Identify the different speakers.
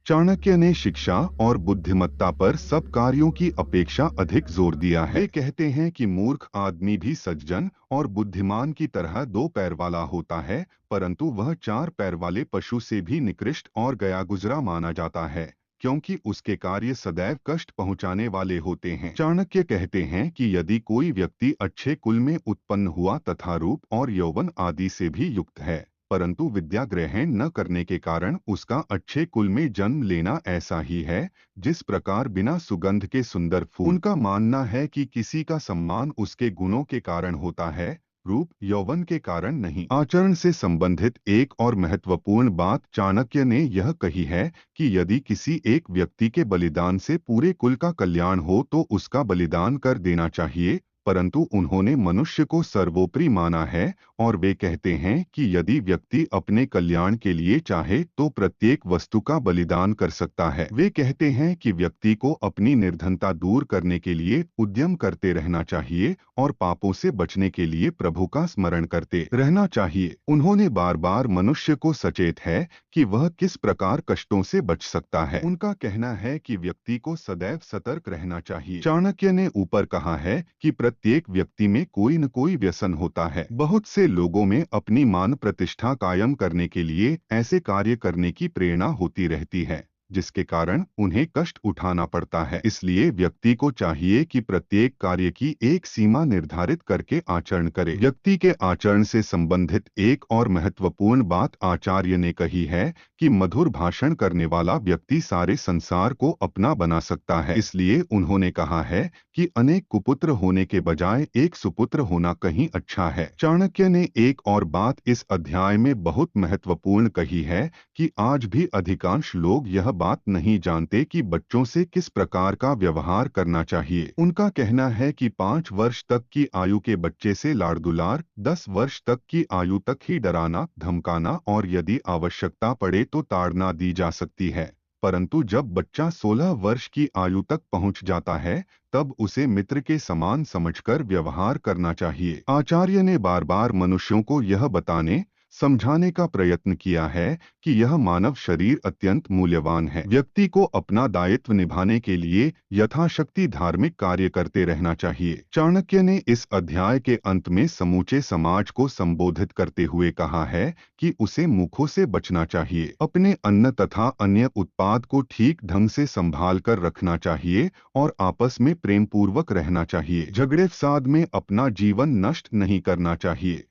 Speaker 1: चाणक्य ने शिक्षा और बुद्धिमत्ता पर सब कार्यों की अपेक्षा अधिक जोर दिया है। वे कहते हैं कि मूर्ख आदमी भी सज्जन और बुद्धिमान की तरह दो पैर वाला होता है, परंतु वह चार पैर वाले पशु से भी निकृष्ट और गया गुजरा माना जाता है, क्योंकि उसके कार्य सदैव कष्ट पहुंचाने वाले होते हैं। चाणक्य कहते हैं कि यदि कोई व्यक्ति अच्छे कुल में उत्पन्न हुआ तथा रूप और यौवन आदि से भी युक्त है, परंतु विद्या ग्रहण न करने के कारण उसका अच्छे कुल में जन्म लेना ऐसा ही है जिस प्रकार बिना सुगंध के सुंदर फूल। उनका मानना है कि किसी का सम्मान उसके गुणों के कारण होता है, रूप यौवन के कारण नहीं। आचरण से संबंधित एक और महत्वपूर्ण बात चाणक्य ने यह कही है कि यदि किसी एक व्यक्ति के बलिदान से पूरे कुल का कल्याण हो तो उसका बलिदान कर देना चाहिए, परंतु उन्होंने मनुष्य को सर्वोपरि माना है और वे कहते हैं कि यदि व्यक्ति अपने कल्याण के लिए चाहे तो प्रत्येक वस्तु का बलिदान कर सकता है। वे कहते हैं कि व्यक्ति को अपनी निर्धनता दूर करने के लिए उद्यम करते रहना चाहिए और पापों से बचने के लिए प्रभु का स्मरण करते रहना चाहिए। उन्होंने बार बार मनुष्य को सचेत है कि वह किस प्रकार कष्टों से बच सकता है। उनका कहना है कि व्यक्ति को सदैव सतर्क रहना चाहिए। चाणक्य ने ऊपर कहा है कि प्रत्येक व्यक्ति में कोई न कोई व्यसन होता है। बहुत से लोगों में अपनी मान प्रतिष्ठा कायम करने के लिए ऐसे कार्य करने की प्रेरणा होती रहती है जिसके कारण उन्हें कष्ट उठाना पड़ता है। इसलिए व्यक्ति को चाहिए कि प्रत्येक कार्य की एक सीमा निर्धारित करके आचरण करे। व्यक्ति के आचरण से संबंधित एक और महत्वपूर्ण बात आचार्य ने कही है कि मधुर भाषण करने वाला व्यक्ति सारे संसार को अपना बना सकता है। इसलिए उन्होंने कहा है कि अनेक कुपुत्र होने के बजाय एक सुपुत्र होना कहीं अच्छा है। चाणक्य ने एक और बात इस अध्याय में बहुत महत्वपूर्ण कही है कि आज भी अधिकांश लोग यह बात नहीं जानते कि बच्चों से किस प्रकार का व्यवहार करना चाहिए। उनका कहना है कि 5 वर्ष तक की आयु के बच्चे से लाड़ दुलार, 10 वर्ष तक की आयु तक ही डराना धमकाना और यदि आवश्यकता पड़े तो ताड़ना दी जा सकती है, परंतु जब बच्चा 16 वर्ष की आयु तक पहुंच जाता है तब उसे मित्र के समान समझकर व्यवहार करना चाहिए। आचार्य ने बार बार मनुष्यों को यह बताने समझाने का प्रयत्न किया है कि यह मानव शरीर अत्यंत मूल्यवान है। व्यक्ति को अपना दायित्व निभाने के लिए यथाशक्ति धार्मिक कार्य करते रहना चाहिए। चाणक्य ने इस अध्याय के अंत में समूचे समाज को संबोधित करते हुए कहा है कि उसे मुखों से बचना चाहिए, अपने अन्न तथा अन्य उत्पाद को ठीक ढंग से संभाल कर रखना चाहिए और आपस में प्रेम पूर्वक रहना चाहिए। झगड़े फसाद में अपना जीवन नष्ट नहीं करना चाहिए।